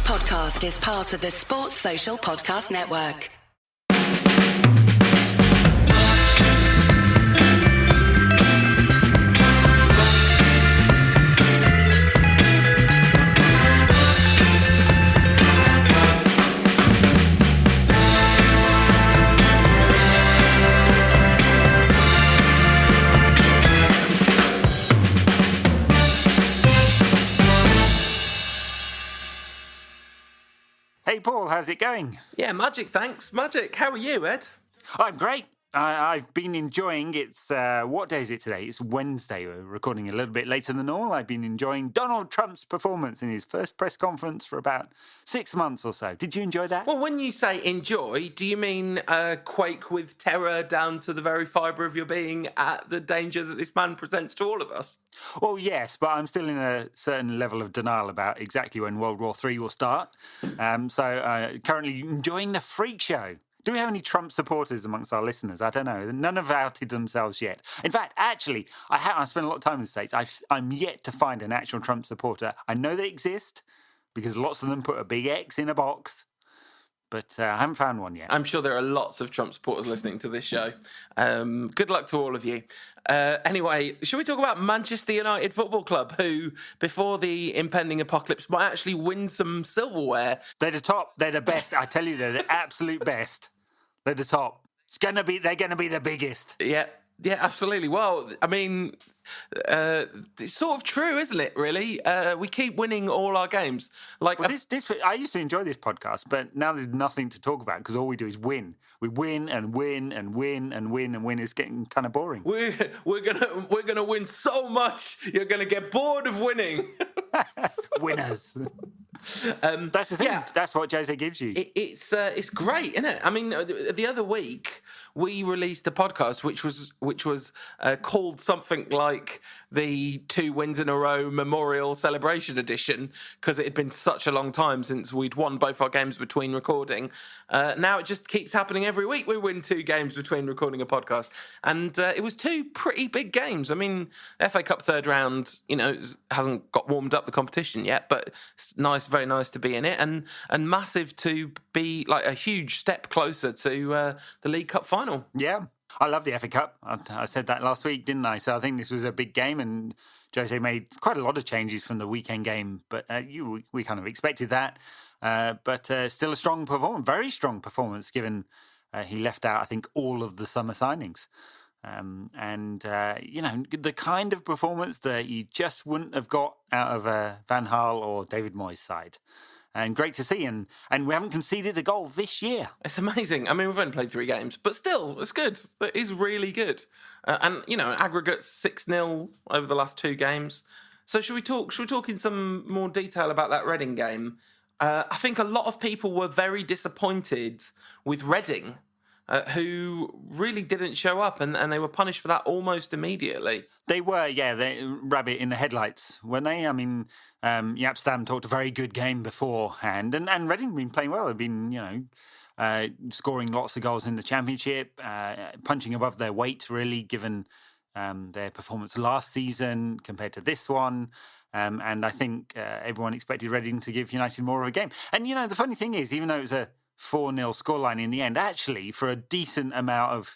podcast is part of the Sports Social Podcast Network. Hey Paul, how's it going? Yeah, magic, thanks. Magic. How are you, Ed? I'm great. I've been enjoying, what day is it today? It's Wednesday. We're recording a little bit later than normal. I've been enjoying Donald Trump's performance in his first press conference for about 6 months or so. Did you enjoy that? Well, when you say enjoy, do you mean quake with terror down to the very fibre of your being at the danger that this man presents to all of us? Well, yes, but I'm still in a certain level of denial about exactly when World War III will start. Currently enjoying the freak show. Do we have any Trump supporters amongst our listeners? I don't know. None have outed themselves yet. In fact, actually, I spent a lot of time in the States. I'm yet to find an actual Trump supporter. I know they exist because lots of them put a big X in a box, but I haven't found one yet. I'm sure there are lots of Trump supporters listening to this show. Good luck to all of you. Anyway, should we talk about Manchester United Football Club, who, before the impending apocalypse, might actually win some silverware? They're the top. They're the best. I tell you, they're the absolute best. They're the top. They're gonna be the biggest. Yeah, absolutely. Well, I mean, it's sort of true, isn't it? Really, we keep winning all our games. I used to enjoy this podcast, but now there's nothing to talk about because all we do is win. We win and win and win and win and win. It's getting kind of boring. We're gonna win so much. You're gonna get bored of winning. Winners. That's the thing. Yeah. That's what Jose gives you. It's great, isn't it? I mean, the other week we released a podcast which was called something like the 2 wins in a row memorial celebration edition because it had been such a long time since we'd won both our games between recording. Now it just keeps happening every week. We win 2 games between recording a podcast, and it was 2 pretty big games. I mean, FA Cup third round, hasn't got warmed up the competition yet, but it's nice. Very nice to be in it, and massive to be like a huge step closer to the League Cup final. Yeah, I love the FA Cup. I said that last week, didn't I? So I think this was a big game, and Jose made quite a lot of changes from the weekend game, but we kind of expected that. But still a strong performance, very strong performance, given he left out, I think, all of the summer signings. The kind of performance that you just wouldn't have got out of Van Gaal or David Moyes' side. And great to see. And we haven't conceded a goal this year. It's amazing. I mean, we've only played 3 games, but still, it's good. It is really good. An aggregate 6-0 over the last 2 games. So should we talk in some more detail about that Reading game? I think a lot of people were very disappointed with Reading, who really didn't show up, and they were punished for that almost immediately. They were, yeah, rabbit in the headlights, weren't they? I mean, Jaap Stam talked a very good game beforehand, and Reading have been playing well. They've been, scoring lots of goals in the Championship, punching above their weight, really, given their performance last season compared to this one. And I think everyone expected Reading to give United more of a game. And, the funny thing is, even though it was a 4-0 scoreline in the end, actually, for a decent amount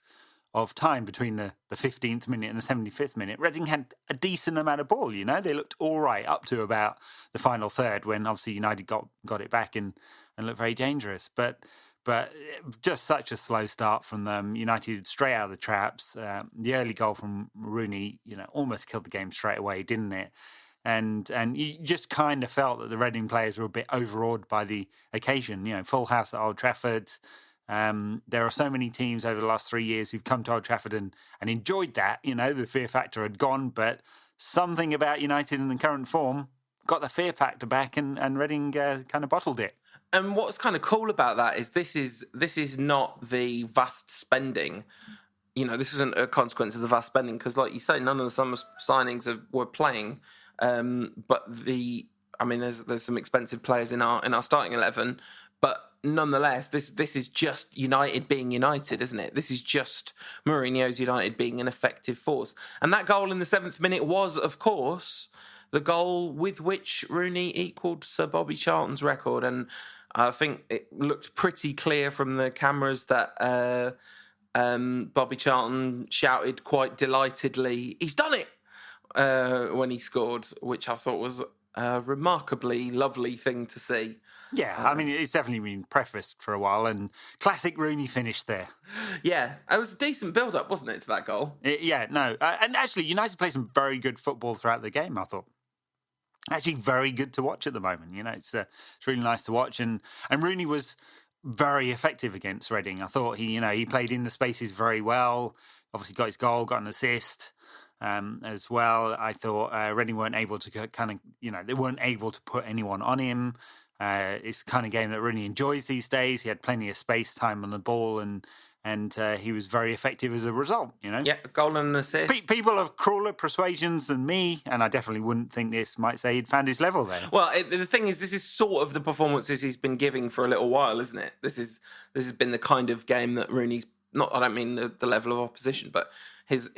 of time between the 15th minute and the 75th minute, Reading had a decent amount of ball, They looked all right up to about the final third when, obviously, United got it back and looked very dangerous. But just such a slow start from them. United straight out of the traps. The early goal from Rooney, almost killed the game straight away, didn't it? And you just kind of felt that the Reading players were a bit overawed by the occasion. Full house at Old Trafford. There are so many teams over the last 3 years who've come to Old Trafford and enjoyed that. The fear factor had gone, but something about United in the current form got the fear factor back, and Reading kind of bottled it. And what's kind of cool about that is this is not the vast spending. This isn't a consequence of the vast spending because, like you say, none of the summer signings were playing. But there's some expensive players in our starting 11, but nonetheless, this is just United being United, isn't it? This is just Mourinho's United being an effective force. And that goal in the 7th minute was, of course, the goal with which Rooney equalled Sir Bobby Charlton's record. And I think it looked pretty clear from the cameras that Bobby Charlton shouted quite delightedly, "He's done it!" When he scored, which I thought was a remarkably lovely thing to see. Yeah, I mean, it's definitely been prefaced for a while, and classic Rooney finished there. Yeah, it was a decent build-up, wasn't it, to that goal? And actually, United played some very good football throughout the game, I thought. Actually, very good to watch at the moment. It's really nice to watch, and Rooney was very effective against Reading. I thought he played in the spaces very well. Obviously, got his goal, got an assist. As well, I thought Reading weren't able to they weren't able to put anyone on him. It's the kind of game that Rooney enjoys these days. He had plenty of space time on the ball, and he was very effective as a result. Yeah, goal and an assist. People have crueler persuasions than me, and I definitely wouldn't think this might say he'd found his level there. Well, the thing is, this is sort of the performances he's been giving for a little while, isn't it? This has been the kind of game that Rooney's not. I don't mean the level of opposition, but his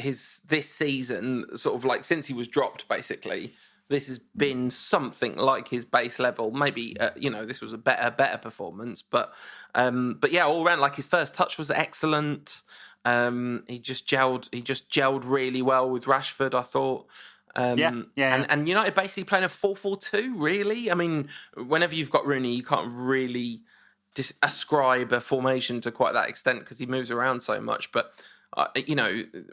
this season, sort of like since he was dropped, basically. This has been something like his base level. Maybe this was a better performance, but yeah, all around, like his first touch was excellent. He just gelled really well with Rashford, I thought. And United basically playing a 4-4-2. Really, I mean, whenever you've got Rooney, you can't really ascribe a formation to quite that extent because he moves around so much. But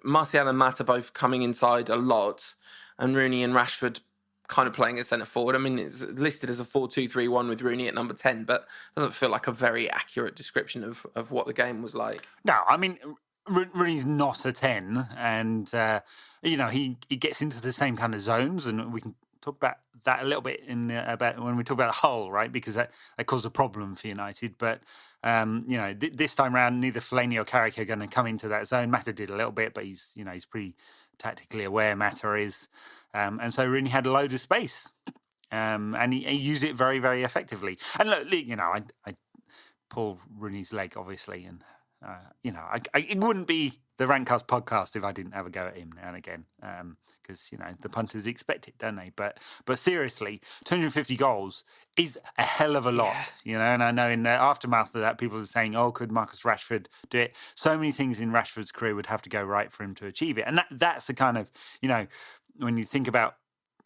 Martial and Matt are both coming inside a lot, and Rooney and Rashford kind of playing at centre forward. I mean, it's listed as a 4-2-3-1 with Rooney at number 10, but it doesn't feel like a very accurate description of what the game was like. No, I mean, Rooney's not a 10, and he gets into the same kind of zones, and we can talk about that a little bit about when we talk about Hull, right? Because that caused a problem for United. But this time round, neither Fellaini or Carrick are going to come into that zone. Mata did a little bit, but he's pretty tactically aware. Mata is. And so Rooney had a load of space, and he used it very, very effectively. And look, I pull Rooney's leg, obviously, and it wouldn't be the Rantcast podcast if I didn't have a go at him now and again, because the punters expect it, don't they? But seriously, 250 goals is a hell of a lot, And I know in the aftermath of that, people are saying, "Oh, could Marcus Rashford do it?" So many things in Rashford's career would have to go right for him to achieve it, and that's the kind of when you think about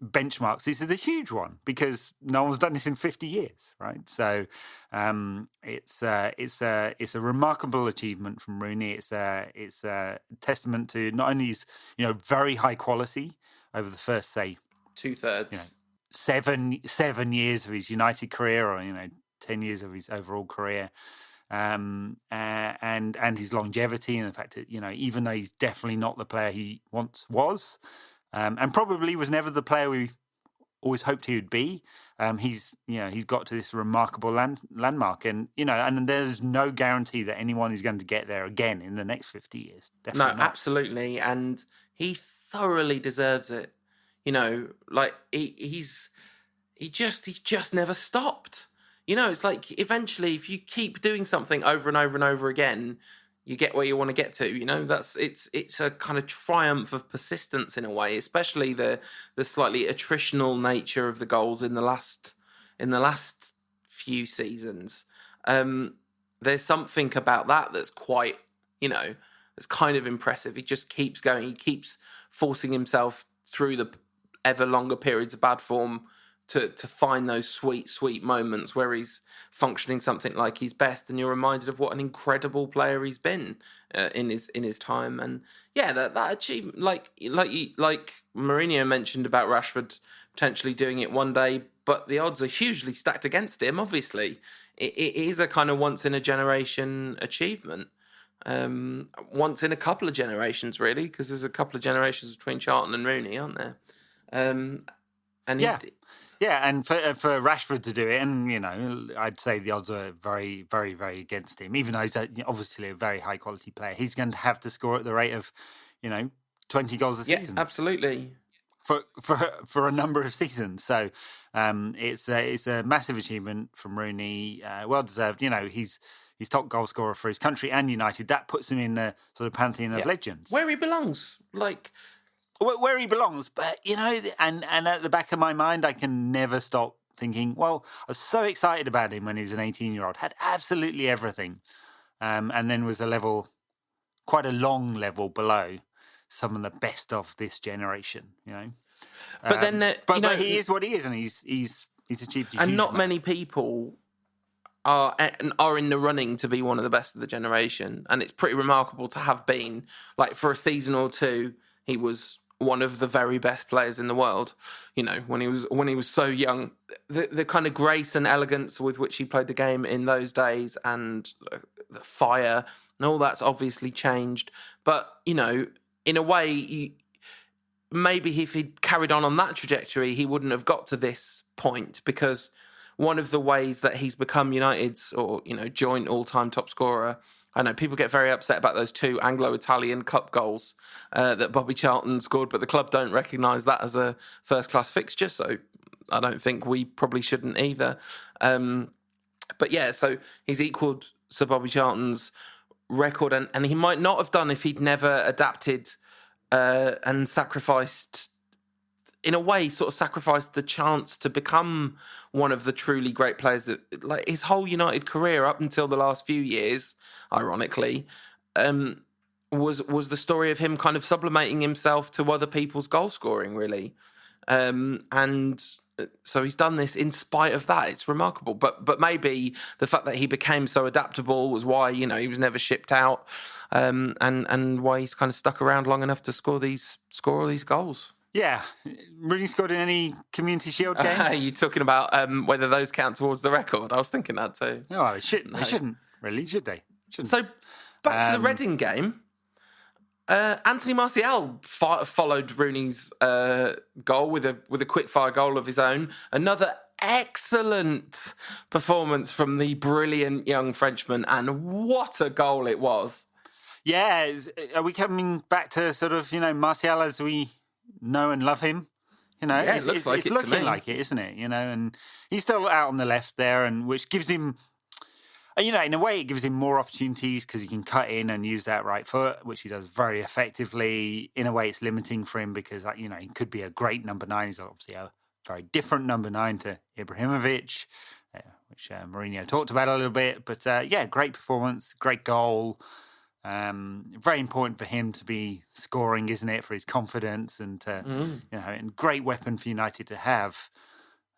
benchmarks, this is a huge one because no one's done this in 50 years, right? So it's a remarkable achievement from Rooney. It's a testament to not only his very high quality over the first, say, 2/3, 7 years of his United career, or 10 years of his overall career. And his longevity, and the fact that even though he's definitely not the player he once was, and probably was never the player we always hoped he would be, he's got to this remarkable landmark, and and there's no guarantee that anyone is going to get there again in the next 50 years. Definitely not. Absolutely, and he thoroughly deserves it. Like he's just never stopped. It's like eventually, if you keep doing something over and over and over again, you get where you want to get to. It's a kind of triumph of persistence in a way, especially the slightly attritional nature of the goals in the last few seasons. There's something about that that's quite, it's kind of impressive. He just keeps going. He keeps forcing himself through the ever longer periods of bad form to find those sweet moments where he's functioning something like his best, and you're reminded of what an incredible player he's been in his time. And yeah, that achievement, like Mourinho mentioned about Rashford potentially doing it one day, but the odds are hugely stacked against him. Obviously, it is a kind of once in a generation achievement. Once in a couple of generations, really, because there's a couple of generations between Charlton and Rooney, aren't there? Yeah, and for Rashford to do it, and I'd say the odds are very, very, very against him. Even though he's obviously a very high quality player, he's going to have to score at the rate of 20 goals a season. Yeah, absolutely. For a number of seasons, so it's a massive achievement from Rooney, well deserved. He's top goal scorer for his country and United. That puts him in the sort of pantheon of legends, where he belongs. Like, where he belongs. But, and at the back of my mind, I can never stop thinking, well, I was so excited about him when he was an 18-year-old, had absolutely everything, and then was quite a long level below some of the best of this generation, But then, but he is what he is, and he's achieved a huge and not amount. many people are in the running to be one of the best of the generation, and it's pretty remarkable to have been. Like, for a season or two, he was one of the very best players in the world. When he was so young, the kind of grace and elegance with which he played the game in those days, and the fire and all that's obviously changed. But in a way, maybe if he'd carried on that trajectory, he wouldn't have got to this point, because one of the ways that he's become United's joint all-time top scorer. I know people get very upset about those 2 Anglo-Italian Cup goals that Bobby Charlton scored, but the club don't recognise that as a first-class fixture, so I don't think we probably shouldn't either. But yeah, so he's equalled Sir Bobby Charlton's record, and he might not have done if he'd never adapted and sacrificed, in a way, sort of sacrificed the chance to become one of the truly great players that, like, his whole United career up until the last few years, ironically, was the story of him kind of sublimating himself to other people's goal scoring, really. And so he's done this in spite of that. It's remarkable. But maybe the fact that he became so adaptable was why, he was never shipped out, and why he's kind of stuck around long enough to score all these goals. Yeah. Rooney scored in any Community Shield games? Are you talking about whether those count towards the record? I was thinking that too. No, they shouldn't, really, should they? Shouldn't. So, back to the Reading game. Anthony Martial followed Rooney's goal with a quick-fire goal of his own. Another excellent performance from the brilliant young Frenchman, and what a goal it was. Yeah, are we coming back to sort of, Martial as we know and love him? Yeah, it's looking like it, isn't it? And he's still out on the left there, and which gives him, in a way, it gives him more opportunities because he can cut in and use that right foot, which he does very effectively. In a way, it's limiting for him because, he could be a great number 9. He's obviously a very different number 9 to Ibrahimovic, which Mourinho talked about a little bit. But, great performance, great goal. Very important for him to be scoring, isn't it, for his confidence and to, and great weapon for United to have.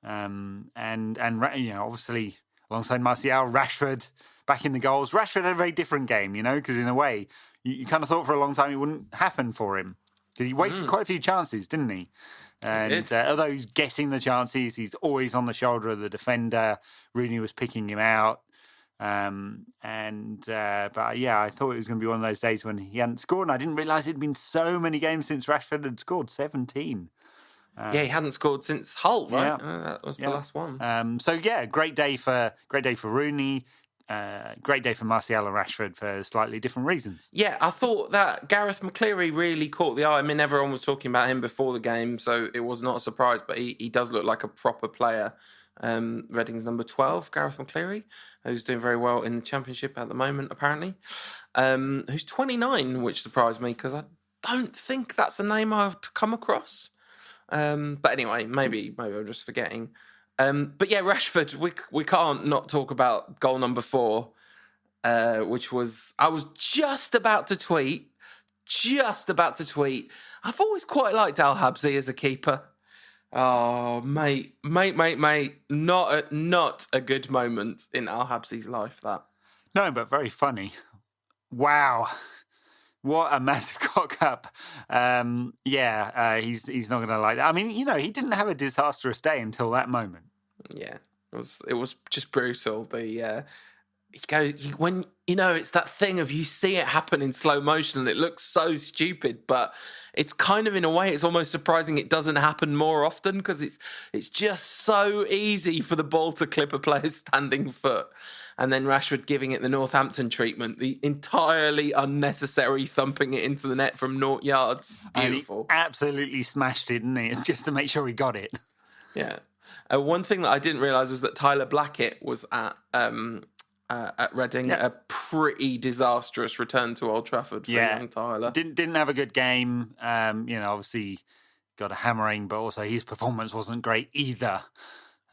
And obviously, alongside Martial, Rashford back in the goals. Rashford had a very different game, because in a way, you kind of thought for a long time it wouldn't happen for him. Because he wasted quite a few chances, didn't he? And although he's getting the chances, he's always on the shoulder of the defender. Rooney was picking him out. But I thought it was going to be one of those days when he hadn't scored, and I didn't realise it'd been so many games since Rashford had scored, 17. He hadn't scored since Hull, right? Yeah. That was the last one. Great day for Rooney, great day for Martial and Rashford for slightly different reasons. Yeah, I thought that Gareth McCleary really caught the eye. I mean, everyone was talking about him before the game, so it was not a surprise, but he does look like a proper player. Reading's number 12, Gareth McCleary, who's doing very well in the Championship at the moment, apparently. Who's 29, which surprised me because I don't think that's a name I've come across. But anyway, maybe I'm just forgetting. But yeah, Rashford, we can't not talk about goal number 4, which was, I was just about to tweet. I've always quite liked Al Habsi as a keeper. Oh, mate. Not a good moment in Al Habsi's life, that. No, but very funny. Wow. What a massive cock up. He's not going to like that. I mean, he didn't have a disastrous day until that moment. Yeah, it was just brutal. When it's that thing of you see it happen in slow motion and it looks so stupid, but it's kind of, in a way, it's almost surprising it doesn't happen more often because it's just so easy for the ball to clip a player's standing foot. And then Rashford giving it the Northampton treatment, the entirely unnecessary thumping it into the net from 0 yards. Beautiful. And he absolutely smashed it, didn't he? Just to make sure he got it. Yeah. One thing that I didn't realise was that Tyler Blackett was at at Reading. A pretty disastrous return to Old Trafford for young Tyler. Didn't have a good game. Obviously got a hammering, but also his performance wasn't great either.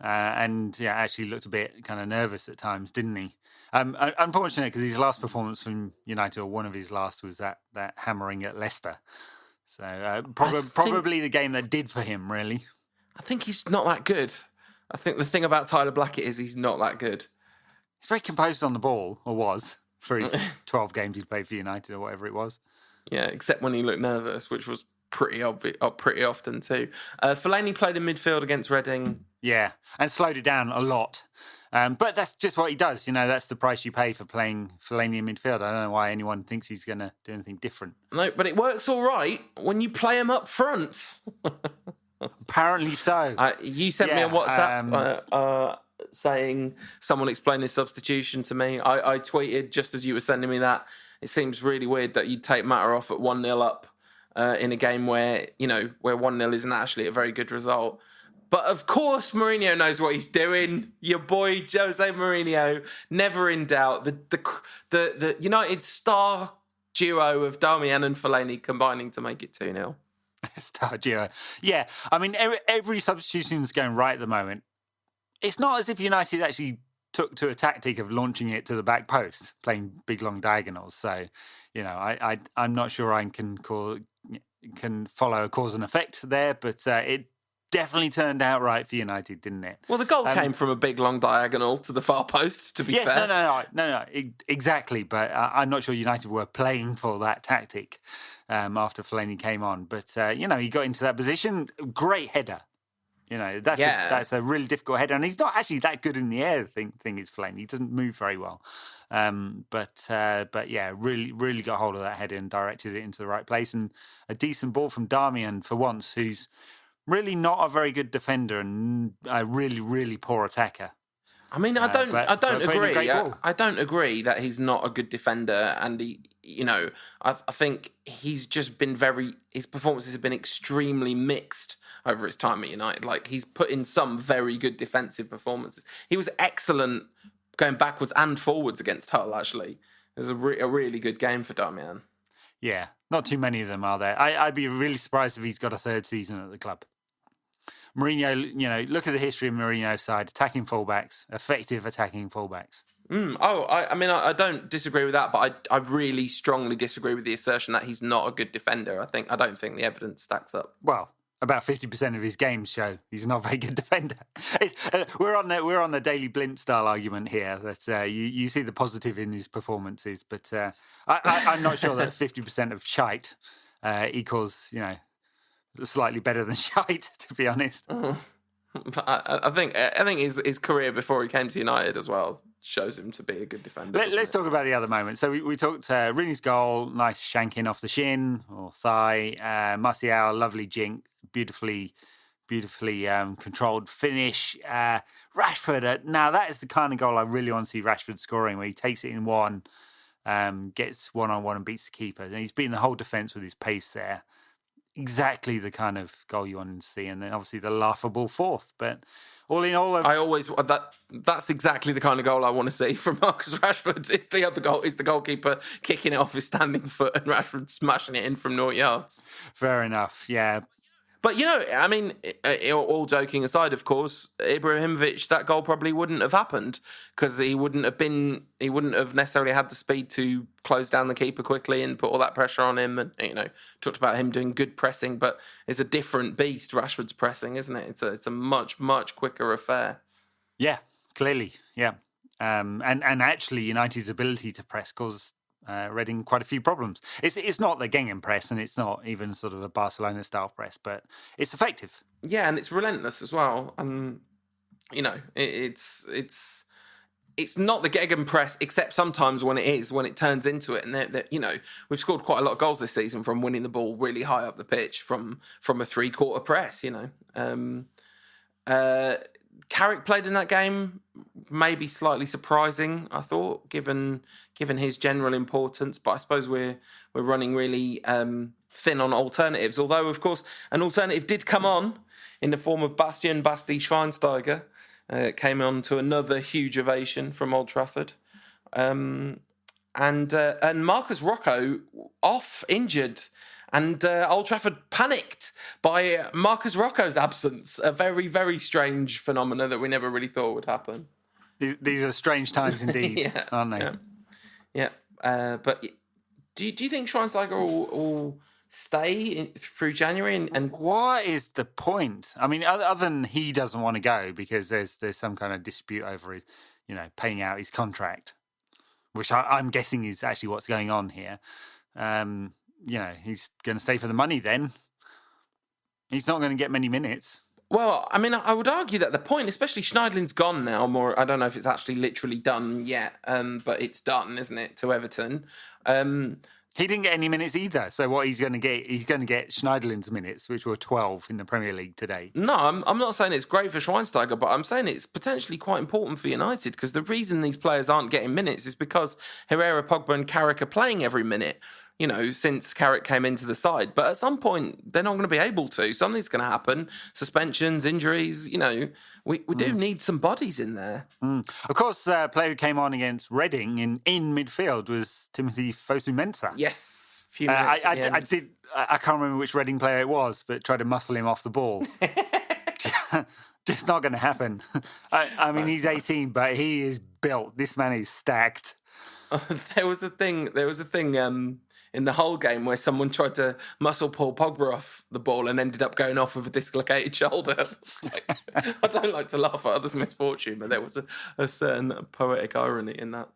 And actually looked a bit kind of nervous at times, didn't he? Unfortunate because his last performance from United, or one of his last, was that hammering at Leicester. So probably the game that did for him, really. I think he's not that good. I think the thing about Tyler Blackett is he's not that good. He's very composed on the ball, or was, for his 12 games he'd played for United or whatever it was. Yeah, except when he looked nervous, which was pretty often too. Fellaini played in midfield against Reading. Yeah, and slowed it down a lot. But that's just what he does. That's the price you pay for playing Fellaini in midfield. I don't know why anyone thinks he's going to do anything different. No, but it works all right when you play him up front. Apparently so. You sent me a WhatsApp saying someone explained this substitution to me. I tweeted just as you were sending me that. It seems really weird that you'd take Matter off at 1-0 up in a game where 1-0 isn't actually a very good result. But of course, Mourinho knows what he's doing. Your boy Jose Mourinho, never in doubt. The United star duo of Darmian and Fellaini combining to make it 2-0. Star duo. Yeah, I mean, every substitution is going right at the moment. It's not as if United actually took to a tactic of launching it to the back post, playing big long diagonals. So, I'm not sure I can follow a cause and effect there, but it definitely turned out right for United, didn't it? Well, the goal came from a big long diagonal to the far post, to be fair. No, exactly. But I'm not sure United were playing for that tactic after Fellaini came on. But, he got into that position. Great header. That's a really difficult header. And he's not actually that good in the air, thing is Fellaini. He doesn't move very well. But really, really got hold of that header and directed it into the right place. And a decent ball from Darmian for once, who's really not a very good defender and a really, really poor attacker. I mean, I don't agree. I don't agree that he's not a good defender, and I think he's just been his performances have been extremely mixed over his time at United. Like, he's put in some very good defensive performances. He was excellent going backwards and forwards against Hull. Actually, it was a really good game for Darmian. Yeah, not too many of them are there. I'd be really surprised if he's got a third season at the club. Mourinho, look at the history of Mourinho's side, attacking fullbacks, effective attacking fullbacks. I don't disagree with that, but I really strongly disagree with the assertion that he's not a good defender. I don't think the evidence stacks up. Well, about 50% of his games show he's not a very good defender. We're on the Daily Blind style argument here that you see the positive in his performances, but I'm not sure that 50% of shite equals slightly better than shite, to be honest. I think his career before he came to United as well shows him to be a good defender. Let's talk about the other moments. So we talked Rooney's goal, nice shanking off the shin or thigh. Martial, lovely jink, beautifully controlled finish. Rashford, now that is the kind of goal I really want to see Rashford scoring, where he takes it in one, gets one-on-one and beats the keeper. And he's beaten the whole defence with his pace there. Exactly the kind of goal you want to see, and then obviously the laughable fourth. But all in all, that's exactly the kind of goal I want to see from Marcus Rashford. It's the other goal. It's the goalkeeper kicking it off his standing foot and Rashford smashing it in from 0 yards. Fair enough, yeah. But, all joking aside, of course, Ibrahimovic, that goal probably wouldn't have happened because he wouldn't have necessarily had the speed to close down the keeper quickly and put all that pressure on him. And, talked about him doing good pressing, but it's a different beast, Rashford's pressing, isn't it? It's a much, much quicker affair. Yeah, clearly, yeah. And actually United's ability to press caused Reading quite a few problems. It's not the Gengen press, and it's not even sort of a Barcelona style press, but it's effective. Yeah, and it's relentless as well. It's not the Gengen press, except sometimes when it turns into it. And we've scored quite a lot of goals this season from winning the ball really high up the pitch from a 3/4 press. Carrick played in that game, maybe slightly surprising, I thought, given his general importance. But I suppose we're running really thin on alternatives. Although, of course, an alternative did come on in the form of Basti Schweinsteiger. Came on to another huge ovation from Old Trafford. And Marcus Rocco off injured, and Old Trafford panicked by Marcus Rocco's absence. A very, very strange phenomena that we never really thought would happen. These are strange times indeed, aren't they? Yeah. But do you think Schweinsteiger will stay through January? And what is the point? I mean, other than he doesn't want to go because there's some kind of dispute over his, paying out his contract, which I'm guessing is actually what's going on here. He's going to stay for the money then. He's not going to get many minutes. Well, I mean, I would argue that the point, especially Schneidlin's gone now. I don't know if it's actually literally done yet, but it's done, isn't it, to Everton? He didn't get any minutes either. So what he's going to get Schneidlin's minutes, which were 12 in the Premier League today. No, I'm not saying it's great for Schweinsteiger, but I'm saying it's potentially quite important for United because the reason these players aren't getting minutes is because Herrera, Pogba and Carrick are playing every minute, since Carrick came into the side. But at some point, they're not going to be able to. Something's going to happen. Suspensions, injuries, we do need some bodies in there. Of course, the player who came on against Reading in midfield was Timothy Fosu-Mensah. Yes, few minutes I can't remember which Reading player it was, but tried to muscle him off the ball. Just not going to happen. I mean, he's 18, but he is built. This man is stacked. There was a thing in the whole game where someone tried to muscle Paul Pogba off the ball and ended up going off with a dislocated shoulder. I don't like to laugh at others' misfortune, but there was a certain poetic irony in that.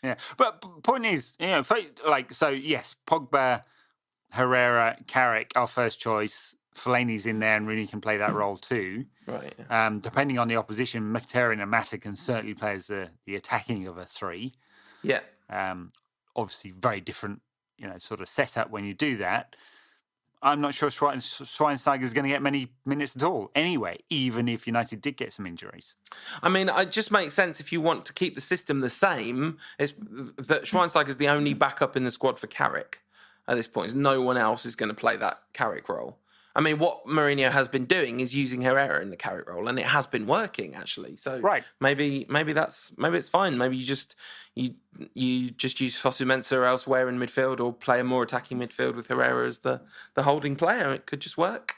Yeah, but point is, yes, Pogba, Herrera, Carrick, our first choice. Fellaini's in there and Rooney can play that role too. Right. Depending on the opposition, Mkhitaryan and Mata can certainly play as the attacking of a three. Yeah. Obviously, very different, sort of setup when you do that. I'm not sure Schweinsteiger is going to get many minutes at all anyway, even if United did get some injuries. I mean, it just makes sense if you want to keep the system the same, is that Schweinsteiger is the only backup in the squad for Carrick at this point. No one else is going to play that Carrick role. I mean, what Mourinho has been doing is using Herrera in the Carrick role, and it has been working actually. So maybe it's fine. Maybe you just use Fosu-Mensah elsewhere in midfield, or play a more attacking midfield with Herrera as the holding player. It could just work.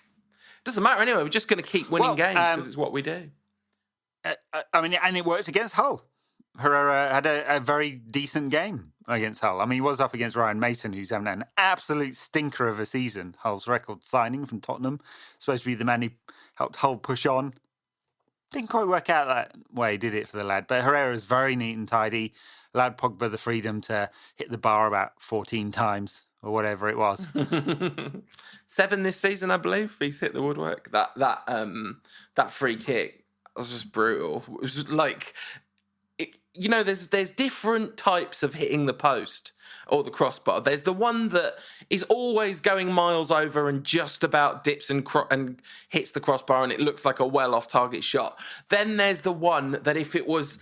Doesn't matter anyway. We're just going to keep winning games because it's what we do. And it worked against Hull. Herrera had a very decent game against Hull. I mean, he was up against Ryan Mason, who's having an absolute stinker of a season. Hull's record signing from Tottenham. Supposed to be the man who helped Hull push on. Didn't quite work out that way, did it, for the lad? But Herrera's very neat and tidy. Allowed Pogba the freedom to hit the bar about 14 times or whatever it was. 7 this season, I believe. He's hit the woodwork. That free kick was just brutal. It was just like... there's different types of hitting the post or the crossbar. There's the one that is always going miles over and just about dips and hits the crossbar and it looks like a well-off target shot. Then there's the one that if it was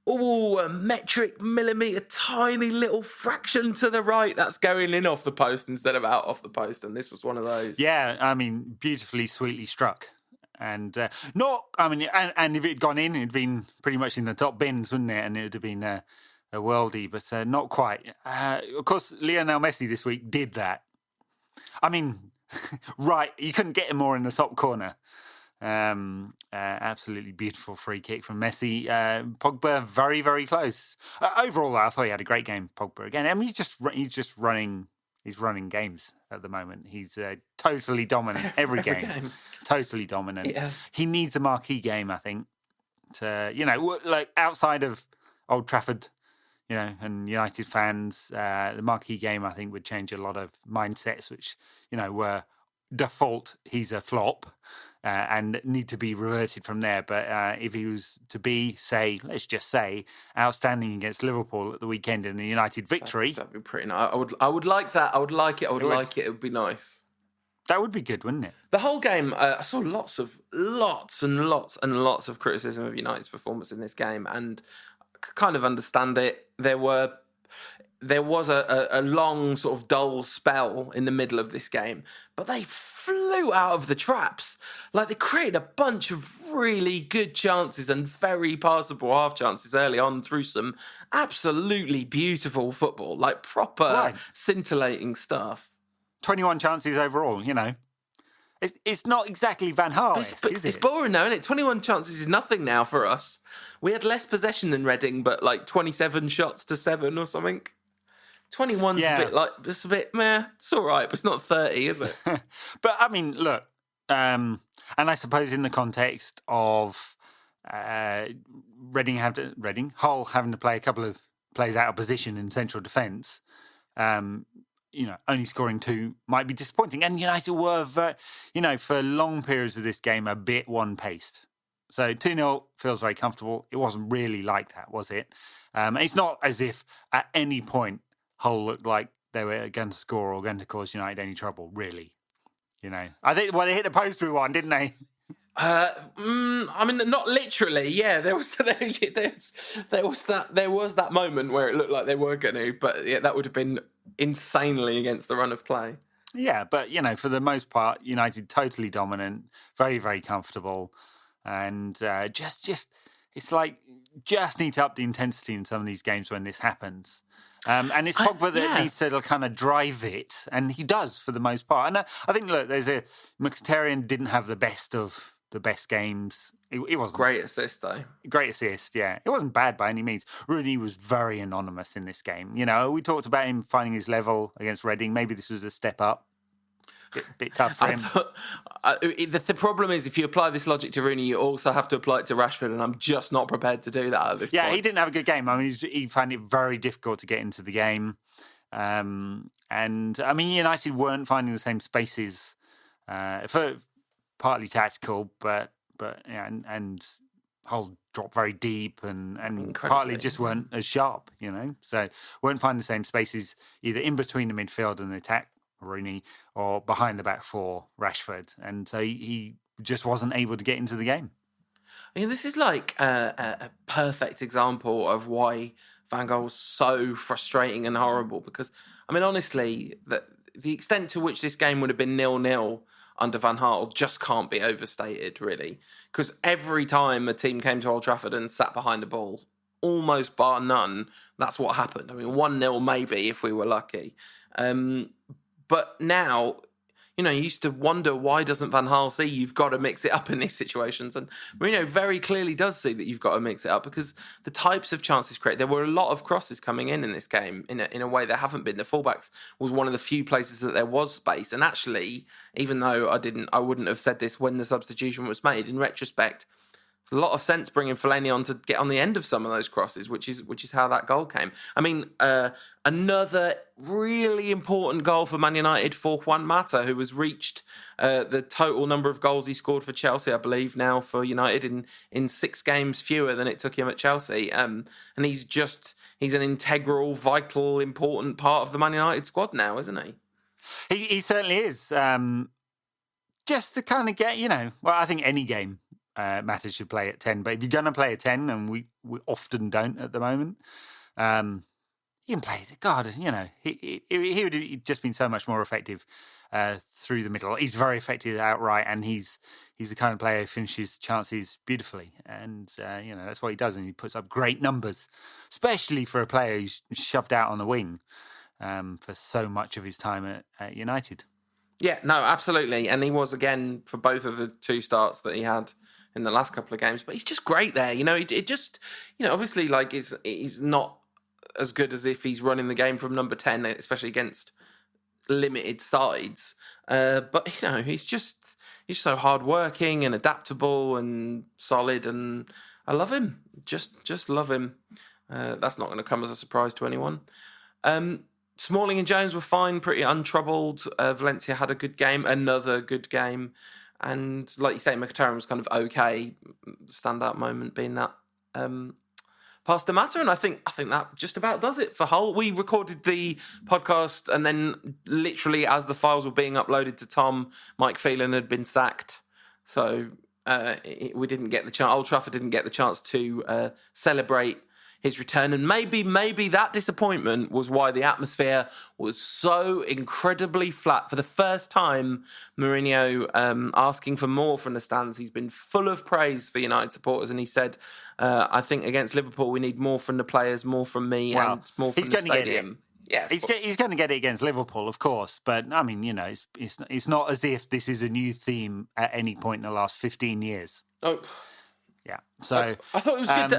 a metric millimetre, tiny little fraction to the right, that's going in off the post instead of out off the post. And this was one of those. Yeah, I mean, beautifully, sweetly struck. And and if it had gone in, it'd been pretty much in the top bins, wouldn't it? And it would have been a worldie, but not quite. Of course, Lionel Messi this week did that. I mean, right, you couldn't get him more in the top corner. Absolutely beautiful free kick from Messi. Pogba, very, very close. Overall, I thought he had a great game, Pogba, again. I mean, he's just running... He's running games at the moment. He's totally dominant every game. Totally dominant. Yeah. He needs a marquee game, I think, to, like outside of Old Trafford, and United fans, the marquee game, I think, would change a lot of mindsets, which, were default, he's a flop, and need to be reverted from there. But if he was to be, let's just say, outstanding against Liverpool at the weekend in the United victory, that'd be pretty nice. I would like that. I would like it. It would be nice. That would be good, wouldn't it? The whole game, I saw lots and lots of criticism of United's performance in this game, and I kind of understand it. There were there was a long sort of dull spell in the middle of this game, but they flew out of the traps. Like, they created a bunch of really good chances and very passable half chances early on through some absolutely beautiful football, like proper scintillating stuff. 21 chances overall, you know. It's not exactly Van Gaal-esque, is it? It's boring now, isn't it? 21 chances is nothing now for us. We had less possession than Reading, but like 27 shots to 7 or something. 21's a bit like, it's a bit meh. It's all right, but it's not 30, is it? But I mean, look, and I suppose in the context of Hull having to play a couple of plays out of position in central defence, you know, only scoring 2 might be disappointing. And United were, for long periods of this game, a bit one-paced. So 2-0 feels very comfortable. It wasn't really like that, was it? It's not as if at any point Hull looked like they were going to score or going to cause United any trouble, really. You know, I think, they hit the post through one, didn't they? I mean, not literally. Yeah, there was that moment where it looked like they were going to, but yeah, that would have been insanely against the run of play. Yeah, but for the most part, United totally dominant, very, very comfortable, and just it's like just need to up the intensity in some of these games when this happens. And it's Pogba that needs to kind of drive it, and he does for the most part. And I think, look, Mkhitaryan didn't have the best of the best games. It wasn't great assist though. Great assist, yeah. It wasn't bad by any means. Rooney was very anonymous in this game. We talked about him finding his level against Reading. Maybe this was a step up. Bit tough for him. The problem is, if you apply this logic to Rooney, you also have to apply it to Rashford, and I'm just not prepared to do that at this point. Yeah, he didn't have a good game. I mean, he found it very difficult to get into the game. And, I mean, United weren't finding the same spaces for partly tactical, but and Hull dropped very deep and partly just weren't as sharp, So weren't finding the same spaces either in between the midfield and the attack, Rooney, or behind the back four, Rashford. And so he just wasn't able to get into the game. I mean, this is like a perfect example of why Van Gaal was so frustrating and horrible. Because, I mean, honestly, the extent to which this game would have been 0-0 under Van Gaal just can't be overstated, really. Because every time a team came to Old Trafford and sat behind the ball, almost bar none, that's what happened. I mean, 1-0 maybe if we were lucky. But now, you used to wonder, why doesn't Van Gaal see you've got to mix it up in these situations? And Mourinho very clearly does see that you've got to mix it up, because the types of chances created, there were a lot of crosses coming in this game in a way there haven't been. The fullbacks was one of the few places that there was space. And actually, even though I wouldn't have said this when the substitution was made, in retrospect, a lot of sense bringing Fellaini on to get on the end of some of those crosses, which is how that goal came. I mean, another really important goal for Man United for Juan Mata, who has reached the total number of goals he scored for Chelsea, I believe, now for United in 6 games fewer than it took him at Chelsea. And he's an integral, vital, important part of the Man United squad now, isn't he? He certainly is. Just to kind of get, I think any game Mata should play at 10, but if you're going to play at 10, and we often don't at the moment, you can play it. God, he would have just been so much more effective through the middle. He's very effective outright, and he's the kind of player who finishes chances beautifully, and that's what he does, and he puts up great numbers, especially for a player who's shoved out on the wing for so much of his time at United. Yeah, no, absolutely, and he was again for both of the 2 starts that he had in the last couple of games, but he's just great there. It just, obviously, like, he's not as good as if he's running the game from number 10, especially against limited sides. But he's so hardworking and adaptable and solid, and I love him. Just love him. That's not going to come as a surprise to anyone. Smalling and Jones were fine, pretty untroubled. Valencia had a good game, another good game. And like you say, Mkhitaryan was kind of okay. Standout moment being that pass to Mata, and I think that just about does it for Hull. We recorded the podcast, and then literally as the files were being uploaded to Tom, Mike Phelan had been sacked. So we didn't get the chance. Old Trafford didn't get the chance to celebrate his return. And maybe that disappointment was why the atmosphere was so incredibly flat. For the first time, Mourinho asking for more from the stands. He's been full of praise for United supporters, and he said, I think against Liverpool we need more from the players, more from me, and more from the stadium. Yeah, he's going to get it against Liverpool, of course. But I mean, it's not as if this is a new theme at any point in the last 15 years. Oh, yeah. So I thought it was good.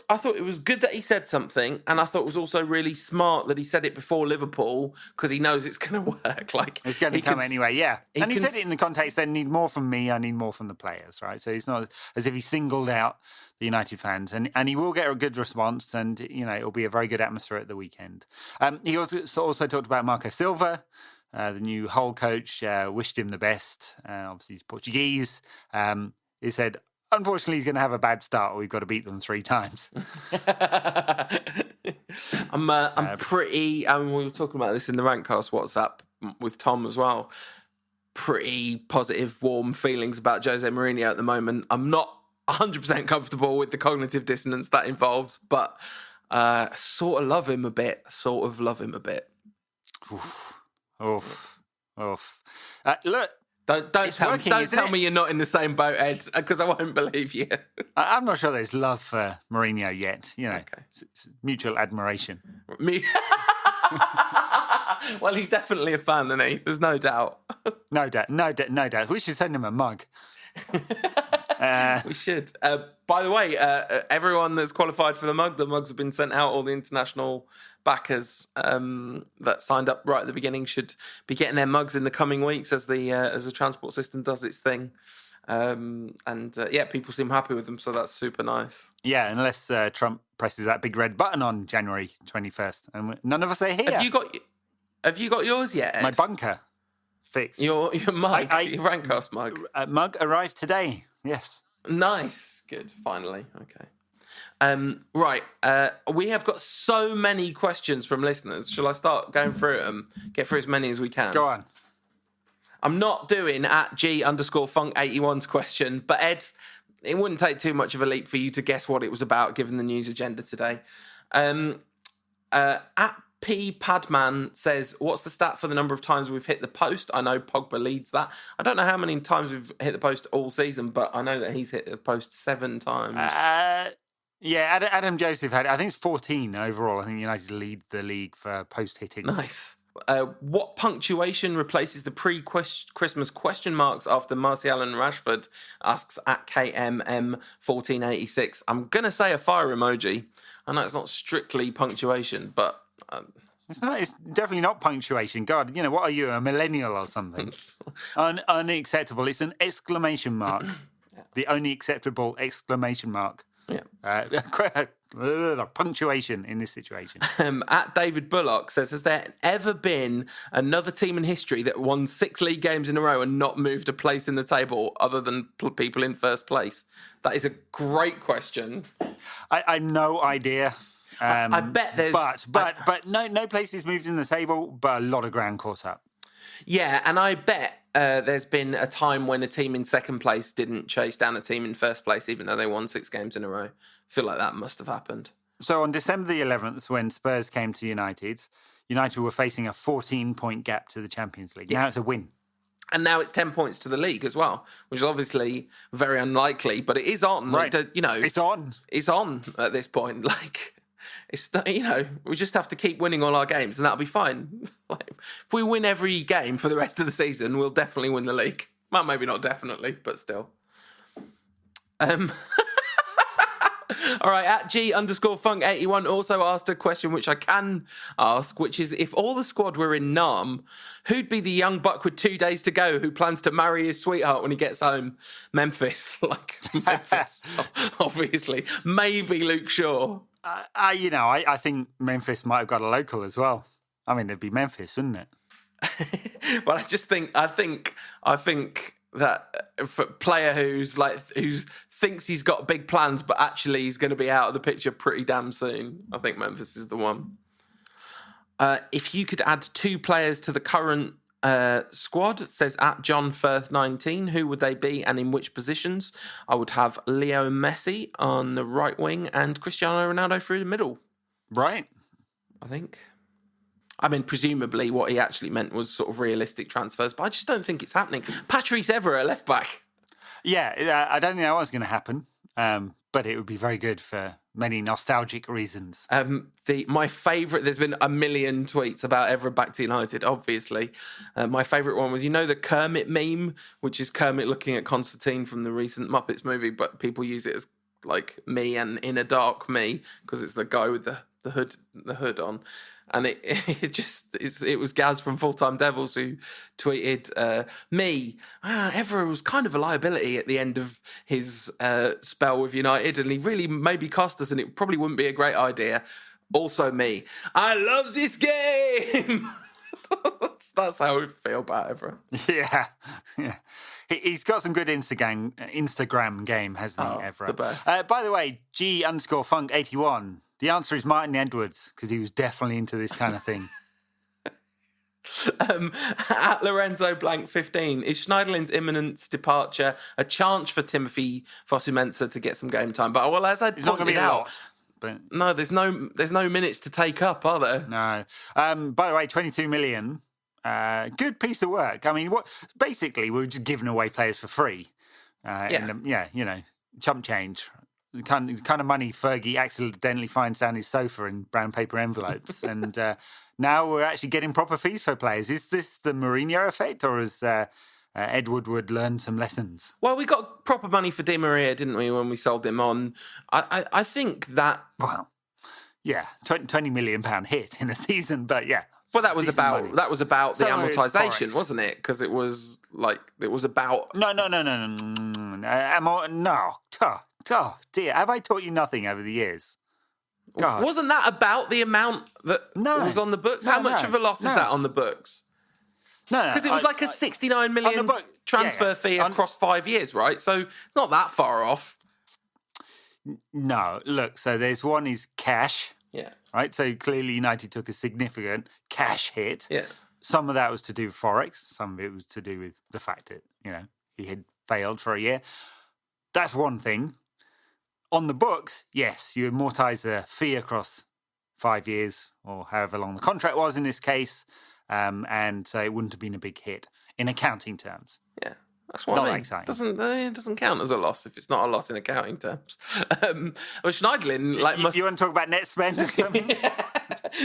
I thought it was good that he said something, and I thought it was also really smart that he said it before Liverpool because he knows it's going to work. Like it's going to come anyway. Yeah, and he said it in the context: "They need more from me. I need more from the players." Right. So it's not as if he singled out the United fans, and he will get a good response, and it'll be a very good atmosphere at the weekend. He also talked about Marco Silva, the new Hull coach. Wished him the best. Obviously, he's Portuguese. He said, unfortunately, he's going to have a bad start. We've got to beat them 3 times. I'm pretty. We were talking about this in the Rantcast WhatsApp with Tom as well. Pretty positive, warm feelings about Jose Mourinho at the moment. I'm not 100% comfortable with the cognitive dissonance that involves, but sort of love him a bit. Oof. Look. Don't tell me you're not in the same boat, Ed, because I won't believe you. I'm not sure there's love for Mourinho yet. Okay. It's mutual admiration. Well, he's definitely a fan, isn't he? There's no doubt. No doubt. We should send him a mug. We should. By the way, everyone that's qualified for the mugs have been sent out. All the international backers that signed up right at the beginning should be getting their mugs in the coming weeks as the transport system does its thing. People seem happy with them, so that's super nice. Yeah, unless Trump presses that big red button on January 21st, and none of us are here. Have you got yours yet, Ed? My bunker fixed. Your mug, your Rantcast mug. Mug arrived today. Yes. Nice. Good. Finally. Okay. Right. We have got so many questions from listeners. Shall I start going through them? Get through as many as we can. Go on. I'm not doing at G_Funk81's question, but Ed, it wouldn't take too much of a leap for you to guess what it was about, given the news agenda today. At P. Padman says, what's the stat for the number of times we've hit the post? I know Pogba leads that. I don't know how many times we've hit the post all season, but I know that he's hit the post 7 times. Adam Joseph had, I think it's 14 overall. I think United lead the league for post hitting. Nice. What punctuation replaces the pre-Christmas question marks after Martial and Rashford? Asks at KMM1486. I'm going to say a fire emoji. I know it's not strictly punctuation, but... It's definitely not punctuation. God, what are you, a millennial or something? Unacceptable. It's an exclamation mark. The only acceptable exclamation mark. Yeah. Punctuation in this situation. At David Bullock says, has there ever been another team in history that won 6 league games in a row and not moved a place in the table other than people in first place? That is a great question. I no idea. I bet there's... But no places moved in the table, but a lot of ground caught up. Yeah, and I bet there's been a time when a team in second place didn't chase down a team in first place, even though they won 6 games in a row. I feel like that must have happened. So on December the 11th, when Spurs came to United were facing a 14-point gap to the Champions League. Yeah. Now it's a win. And now it's 10 points to the league as well, which is obviously very unlikely, but it is on. Right. It's on. It's on at this point. We just have to keep winning all our games and that'll be fine. If we win every game for the rest of the season, we'll definitely win the league. Well, maybe not definitely, but still. All right, at G_Funk81 also asked a question which I can ask, which is, if all the squad were in Nam, who'd be the young buck with 2 days to go who plans to marry his sweetheart when he gets home? Memphis. Memphis, obviously. Maybe Luke Shaw. I think Memphis might have got a local as well. I mean, it'd be Memphis, wouldn't it? But I think that for a player who thinks he's got big plans, but actually he's going to be out of the picture pretty damn soon. I think Memphis is the one. If you could add 2 players to the current Squad says at John Firth 19, who would they be and in which positions? I would have Leo Messi on the right wing and Cristiano Ronaldo through the middle. Right. I think. I mean, presumably what he actually meant was sort of realistic transfers, but I just don't think it's happening. Patrice Evra at left back. Yeah, I don't think that was going to happen, but it would be very good for many nostalgic reasons. My favourite, there's been a million tweets about Evra back to United, obviously. My favourite one was, the Kermit meme, which is Kermit looking at Constantine from the recent Muppets movie, but people use it as like me and in a dark me, because it's the guy with the hood on. And it was Gaz from Full Time Devils who tweeted, Evra was kind of a liability at the end of his spell with United, and he really maybe cost us, and it probably wouldn't be a great idea. Also me, I love this game. That's how we feel about Evra. Yeah. He's got some good Instagram game, hasn't he, Evra? The best. By the way, G_Funk81. The answer is Martin Edwards, because he was definitely into this kind of thing. At Lorenzo Blank 15, is Schneiderlin's imminent departure a chance for Timothy Fosu-Mensah to get some game time? But as I pointed out, but no, there's no minutes to take up, are there? No. By the way, 22 million. Good piece of work. I mean, basically we were just giving away players for free. Chump change. The kind of money Fergie accidentally finds down his sofa in brown paper envelopes. And now we're actually getting proper fees for players. Is this the Mourinho effect, or has Ed Woodward learned some lessons? Well, we got proper money for Di Maria, didn't we, when we sold him on? I think that... Well, yeah, £20 million hit in a season, but yeah. Well, that was about the amortization, Forex. Wasn't it? Because it was about... No. Oh, dear. Have I taught you nothing over the years? God. Wasn't that about the amount that was on the books? How much of a loss is that on the books? No. Because it was like a 69 million transfer fee across 5 years, right? So it's not that far off. No. Look, so there's one is cash. Yeah. Right? So clearly United took a significant cash hit. Yeah. Some of that was to do with Forex. Some of it was to do with the fact that, he had failed for a year. That's one thing. On the books, yes, you amortise the fee across 5 years or however long the contract was in this case, and so it wouldn't have been a big hit in accounting terms. Yeah, that's what I mean. Exciting. It doesn't count as a loss if it's not a loss in accounting terms. Schneiderlin... You want to talk about net spend or something?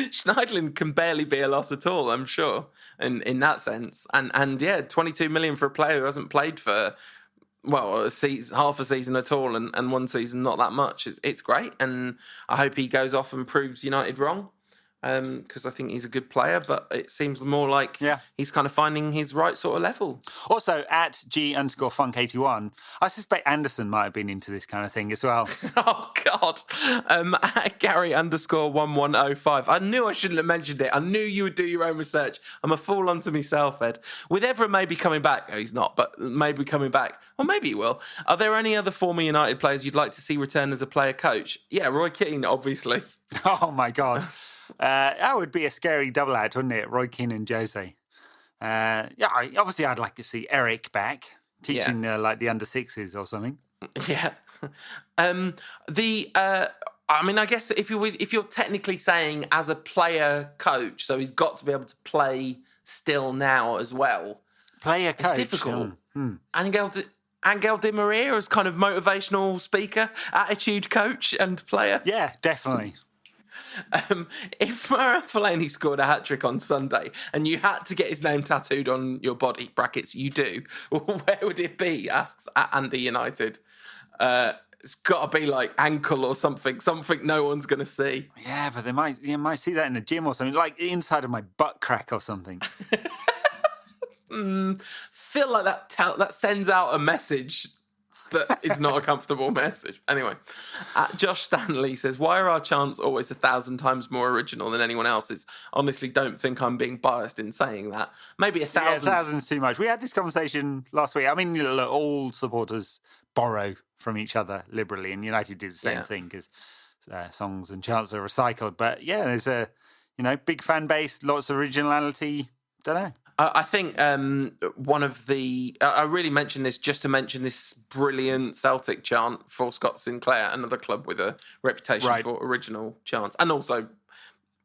Schneiderlin can barely be a loss at all, I'm sure, in that sense. And 22 million for a player who hasn't played for... Well, half a season at all, and one season not that much. It's great, and I hope he goes off and proves United wrong, because I think he's a good player, but it seems more like he's kind of finding his right sort of level. Also, at G_Funk81, I suspect Anderson might have been into this kind of thing as well. Oh, God. At Gary_1105. I knew I shouldn't have mentioned it. I knew you would do your own research. I'm a fool unto myself, Ed. With Evra maybe coming back, no, he's not, but maybe coming back, or maybe he will. Are there any other former United players you'd like to see return as a player coach? Yeah, Roy Keane, obviously. Oh, my God. That would be a scary double act, wouldn't it? Roy Keane and Jose. Obviously I'd like to see Eric back teaching like the under sixes or something. Yeah. I guess if you're technically saying as a player coach, so he's got to be able to play still now as well. Player coach. It's difficult. Angel Di Maria as kind of motivational speaker, attitude coach and player. Yeah, definitely. If Marouane Fellaini scored a hat-trick on Sunday and you had to get his name tattooed on your body, brackets, you do, where would it be? Asks at Andy United. It's got to be like ankle or something no one's going to see. Yeah, but you might see that in the gym or something, like the inside of my butt crack or something. Feel like that sends out a message that is not a comfortable message. Anyway, Josh Stanley says, why are our chants always 1,000 times more original than anyone else's? Honestly, don't think I'm being biased in saying that. Maybe 1,000. Yeah, 1,000's too much. We had this conversation last week. I mean, look, all supporters borrow from each other liberally, and United do the same thing because songs and chants are recycled. But yeah, there's a big fan base, lots of originality. Don't know. I think one of the... I really mentioned this just to mention this brilliant Celtic chant for Scott Sinclair, another club with a reputation for original chants. And also,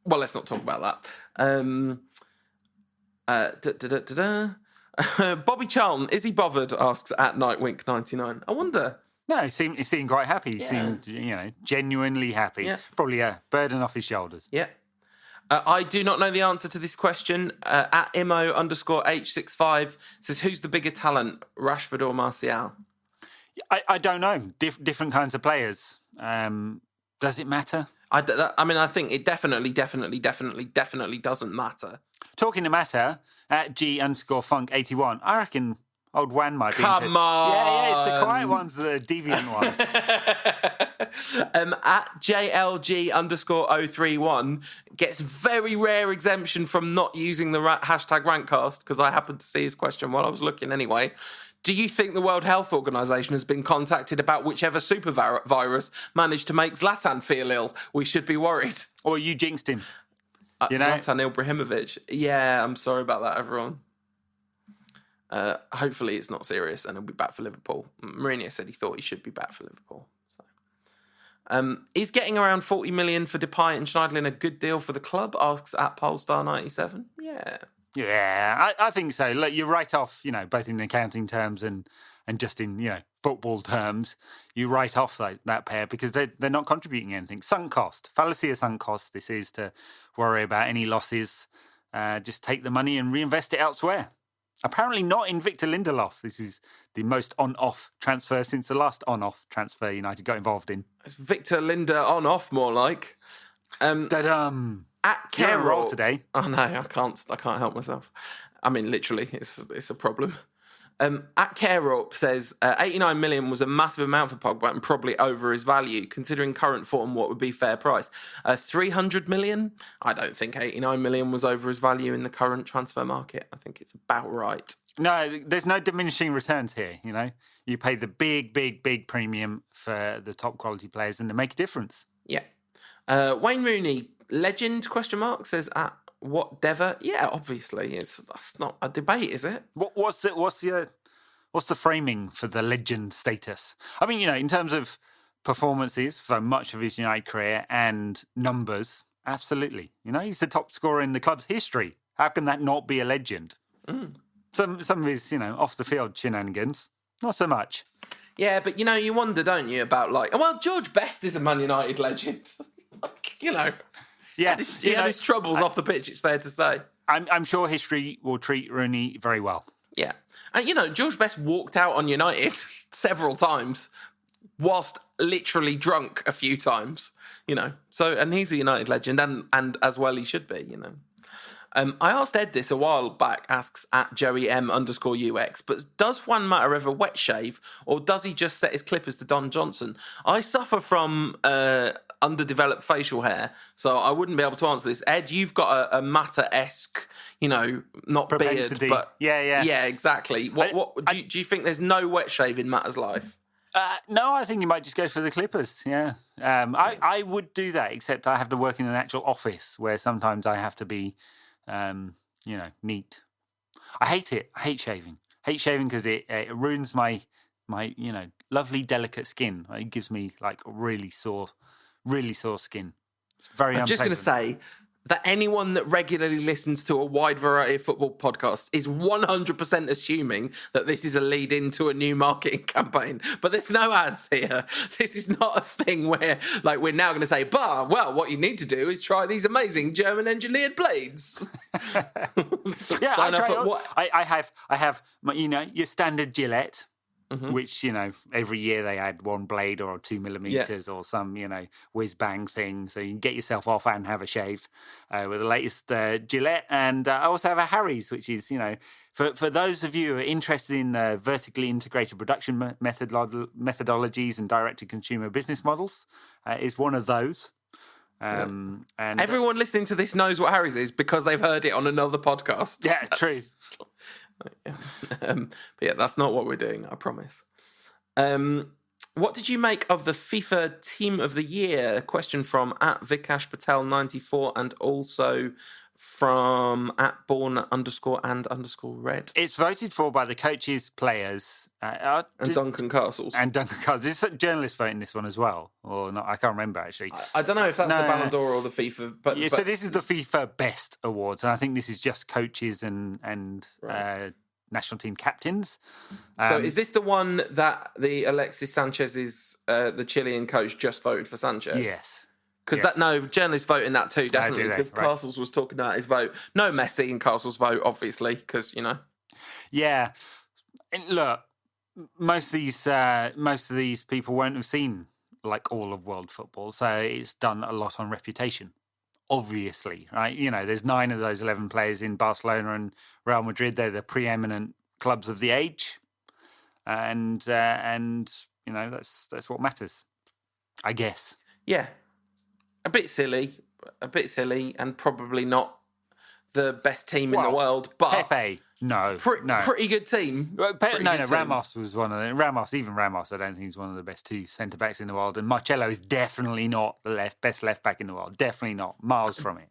well, let's not talk about that. Bobby Charlton, is he bothered, asks at Nightwink99. I wonder... No, he seemed quite happy. He seemed, genuinely happy. Yeah. Probably a burden off his shoulders. Yeah. I do not know the answer to this question. At imo_h65 says, who's the bigger talent, Rashford or Martial? I don't know. Different kinds of players. Does it matter? I think it definitely doesn't matter. Talking to matter, at G_Funk81, I reckon old Wan might be Come on! Yeah, it's the quiet ones, the deviant ones. At JLG_031 gets very rare exemption from not using the hashtag Rantcast, because I happened to see his question while I was looking anyway. Do you think the World Health Organization has been contacted about whichever super virus managed to make Zlatan feel ill? We should be worried. Or you jinxed him. Zlatan Ibrahimovic. Yeah, I'm sorry about that, everyone. Hopefully it's not serious and he'll be back for Liverpool. Mourinho said he thought he should be back for Liverpool. So. Is getting around 40 million for Depay and Schneiderlin a good deal for the club? Asks at Polestar97. Yeah. Yeah, I think so. Look, you write off, both in accounting terms and just in, football terms, you write off that pair because they're not contributing anything. Sunk cost. Fallacy of sunk cost. This is to worry about any losses. Just take the money and reinvest it elsewhere. Apparently not in Victor Lindelof. This is the most on-off transfer since the last on-off transfer United got involved in. It's Victor Linda on-off, more like. Da-dum. At You're on a roll Carol today. Oh no, I can't help myself. I mean, literally, it's a problem. At Carol says 89 million was a massive amount for Pogba and probably over his value, considering current form. What would be fair price? 300 million? I don't think 89 million was over his value in the current transfer market. I think it's about right. No, there's no diminishing returns here. You pay the big premium for the top quality players, and they make a difference. Yeah. Wayne Rooney, legend? ? Says at what Dever? Yeah, obviously, that's not a debate, is it? What's the framing for the legend status? I mean, in terms of performances for much of his United career and numbers, absolutely. He's the top scorer in the club's history. How can that not be a legend? Some of his, off the field shenanigans, not so much. Yeah, but you wonder, don't you, about George Best is a Man United legend. Yeah, he had his troubles off the pitch, it's fair to say. I'm sure history will treat Rooney very well. Yeah. And, George Best walked out on United several times whilst literally drunk a few times, So, and he's a United legend, and as well he should be, I asked Ed this a while back, asks at Joey M_UX, but does Juan Mata ever wet shave, or does he just set his clippers to Don Johnson? I suffer from underdeveloped facial hair, so I wouldn't be able to answer this. Ed, you've got a Mata-esque, not propensity. Beard, but yeah, exactly. Do you think there's no wet shave in Mata's life? No, I think you might just go for the clippers. Yeah, I would do that, except I have to work in an actual office where sometimes I have to be, neat. I hate it. I hate shaving. Because it ruins my lovely delicate skin. It gives me really sore skin. It's very unpleasant. I'm just going to say that anyone that regularly listens to a wide variety of football podcasts is 100% assuming that this is a lead into a new marketing campaign. But there's no ads here. This is not a thing where we're now going to say, what you need to do is try these amazing German engineered blades. Yeah, I have your standard Gillette. Mm-hmm. Which, every year they add one blade or 2 millimeters or some, whiz bang thing. So you can get yourself off and have a shave with the latest Gillette. And I also have a Harry's, which is, for those of you who are interested in vertically integrated production methodologies and direct-to-consumer business models, is one of those. And everyone listening to this knows what Harry's is because they've heard it on another podcast. Yeah, true. But that's not what we're doing, I promise. What did you make of the FIFA Team of the Year? A question from at Vikash Patel 94 and also from @born_and_red. It's voted for by the coaches, players, and Duncan Castles. And Duncan Castles. Is journalists voting this one as well, or not? I can't remember actually. I don't know if that's the Ballon d'Or or the FIFA. But so this is the FIFA Best Awards, and I think this is just coaches and national team captains. So is this the one that the Alexis Sanchez is the Chilean coach just voted for Sanchez? Yes. Because journalists vote in that too, definitely. Because Castles was talking about his vote. No Messi in Castles' vote, obviously, because Yeah, and look, most of these people won't have seen like all of world football, so it's done a lot on reputation. Obviously, right? There's 9 of those 11 players in Barcelona and Real Madrid. They're the preeminent clubs of the age, and that's what matters, I guess. Yeah. A bit silly, and probably not the best team in the world. But Pepe, no. Pretty good team. Ramos was one of them. Ramos, I don't think he's one of the best 2 centre-backs in the world. And Marcelo is definitely not the best left-back in the world. Definitely not. Miles from it.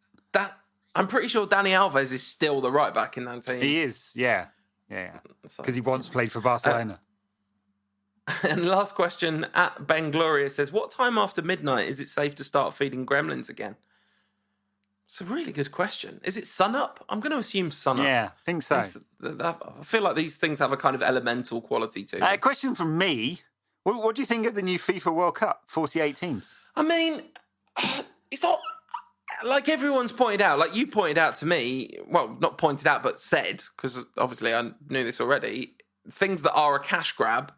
I'm pretty sure Dani Alves is still the right-back in that team. He is, yeah. Because he once played for Barcelona. And last question, @Ben Gloria says, what time after midnight is it safe to start feeding gremlins again? It's a really good question. Is it sun up? I'm going to assume sun up. Yeah, I think so. I feel like these things have a kind of elemental quality to them. A question from me. What do you think of the new FIFA World Cup? 48 teams. I mean, it's not... Like everyone's pointed out, like you pointed out to me, well, not pointed out, but said, because obviously I knew this already, things that are a cash grab,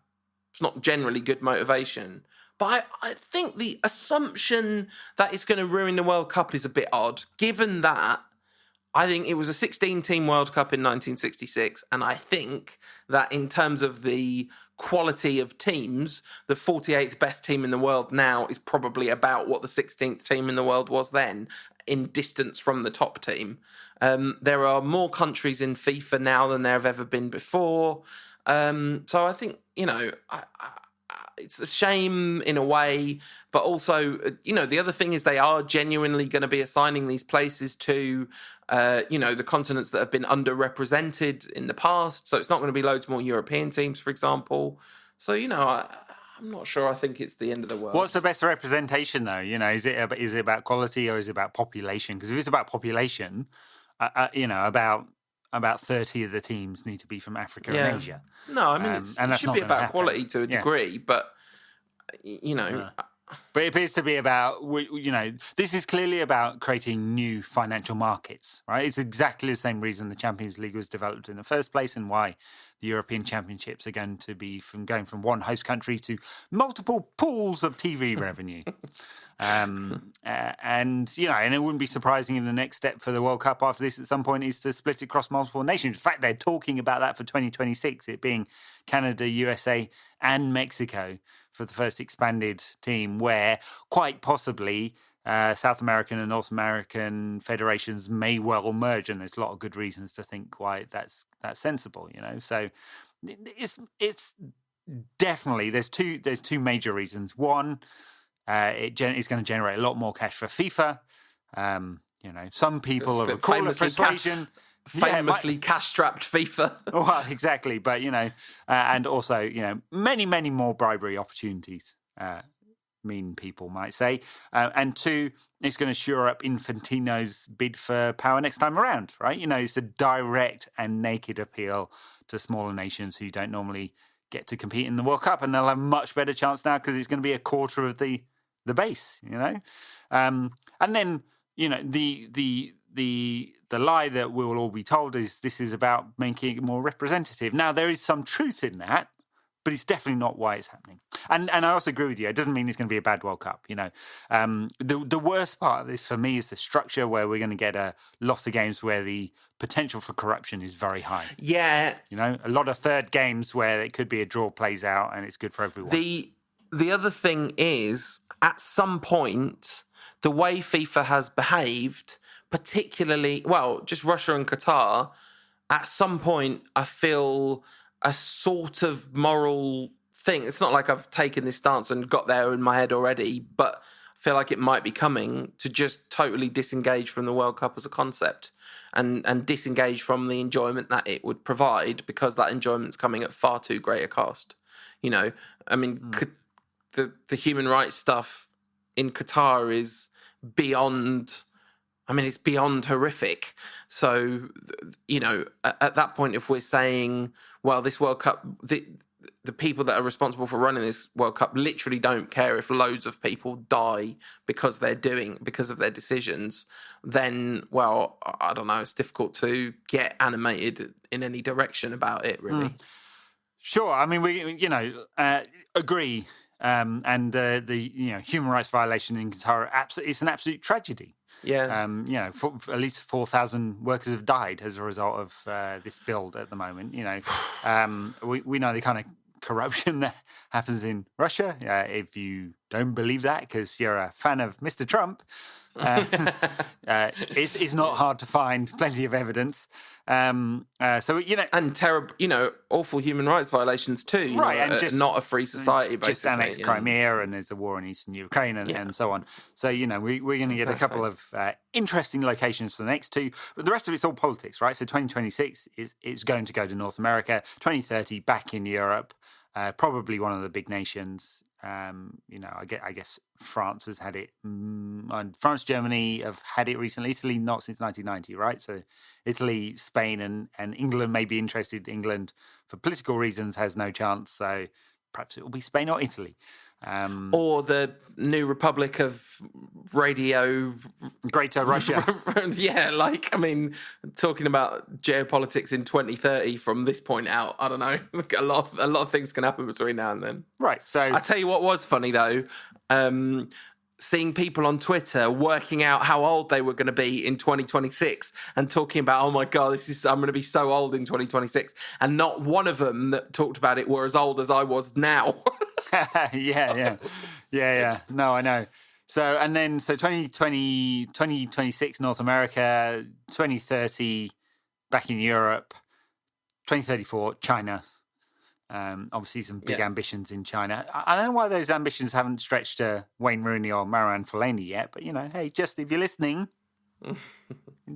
it's not generally good motivation. But I think the assumption that it's going to ruin the World Cup is a bit odd, given that I think it was a 16-team World Cup in 1966, and I think that in terms of the quality of teams, the 48th best team in the world now is probably about what the 16th team in the world was then, in distance from the top team. There are more countries in FIFA now than there have ever been before. So I think, it's a shame in a way, but also, the other thing is they are genuinely going to be assigning these places to, the continents that have been underrepresented in the past. So it's not going to be loads more European teams, for example. So, I'm not sure I think it's the end of the world. What's the best representation, though? Is it about quality or is it about population? Because if it's about population, about 30 of the teams need to be from Africa and Asia. No, I mean, it should be about quality to a degree, but, But it appears to be about, this is clearly about creating new financial markets, right? It's exactly the same reason the Champions League was developed in the first place and why the European Championships are going to be going from one host country to multiple pools of TV revenue. And it wouldn't be surprising if the next step for the World Cup after this at some point is to split it across multiple nations. In fact, they're talking about that for 2026, it being Canada, USA and Mexico for the first expanded team, where quite possibly South American and North American federations may well merge, and there's a lot of good reasons to think why that's sensible. So it's definitely there's two major reasons. One, it's going to generate a lot more cash for FIFA. Some people are call it persuasion. Famously cash-strapped FIFA. Well, exactly. But, and also, many, many more bribery opportunities, mean people might say. And 2, it's going to shore up Infantino's bid for power next time around, right? It's a direct and naked appeal to smaller nations who don't normally get to compete in the World Cup, and they'll have a much better chance now because it's going to be a quarter of the base, and then, the lie that we'll all be told is this is about making it more representative. Now, there is some truth in that, but it's definitely not why it's happening. And I also agree with you. It doesn't mean it's going to be a bad World Cup. The worst part of this for me is the structure, where we're going to get a lot of games where the potential for corruption is very high. Yeah. A lot of third games where it could be a draw plays out and it's good for everyone. The other thing is, at some point, the way FIFA has behaved, particularly, just Russia and Qatar, at some point, I feel a sort of moral thing. It's not like I've taken this stance and got there in my head already, but I feel like it might be coming to just totally disengage from the World Cup as a concept and disengage from the enjoyment that it would provide, because that enjoyment's coming at far too great a cost. You know, I mean, the human rights stuff in Qatar is beyond... I mean, it's beyond horrific. So, you know, at that point, if we're saying, well, this World Cup, the people that are responsible for running this World Cup literally don't care if loads of people die because of their decisions, then, well, I don't know, it's difficult to get animated in any direction about it, really. Sure. I mean, we, agree. And the human rights violation in Qatar, it's an absolute tragedy. Yeah. At least 4,000 workers have died as a result of this build at the moment. We know the kind of corruption that happens in Russia. If you don't believe that because you're a fan of Mr. Trump, it's not hard to find plenty of evidence. And terrible, awful human rights violations too. Right, and just not a free society. Basically, just annexed Crimea, and there's a war in eastern Ukraine, and so on. So we're going to get a couple of interesting locations for the next two, but the rest of it's all politics, right? So 2026 is going to go to North America. 2030 back in Europe, probably one of the big nations. I guess France has had it. France, Germany have had it recently. Italy, not since 1990, right? So Italy, Spain, and England may be interested. England, for political reasons, has no chance. So perhaps it will be Spain or Italy. Or the new Republic of Radio... Greater Russia. Talking about geopolitics in 2030 from this point out, I don't know. A lot of things can happen between now and then. Right, so... I tell you what was funny, though. Seeing people on Twitter working out how old they were going to be in 2026 and talking about, oh my God, I'm going to be so old in 2026. And not one of them that talked about it were as old as I was now. Yeah. No, I know. So 2026 North America, 2030 back in Europe, 2034 China. Obviously some big ambitions in China. I don't know why those ambitions haven't stretched to Wayne Rooney or Marouane Fellaini yet, but hey, just if you're listening,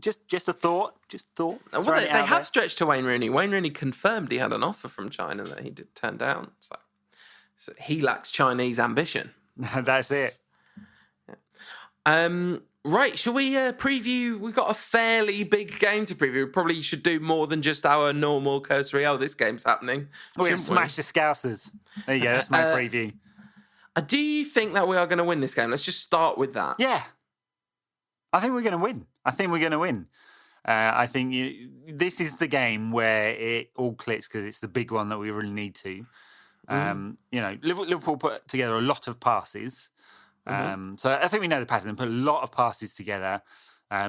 just a thought, Well, they have stretched to Wayne Rooney. Wayne Rooney confirmed he had an offer from China that he did turn down. So he lacks Chinese ambition. That's it. Right, shall we preview? We've got a fairly big game to preview. We probably should do more than just our normal cursory, this game's happening. We're going to smash the Scousers. There you go, that's my preview. Do you think that we are going to win this game? Let's just start with that. Yeah. I think we're going to win. I think this is the game where it all clicks because it's the big one that we really need to. Liverpool put together a lot of passes. So I think we know the pattern. Put a lot of passes together.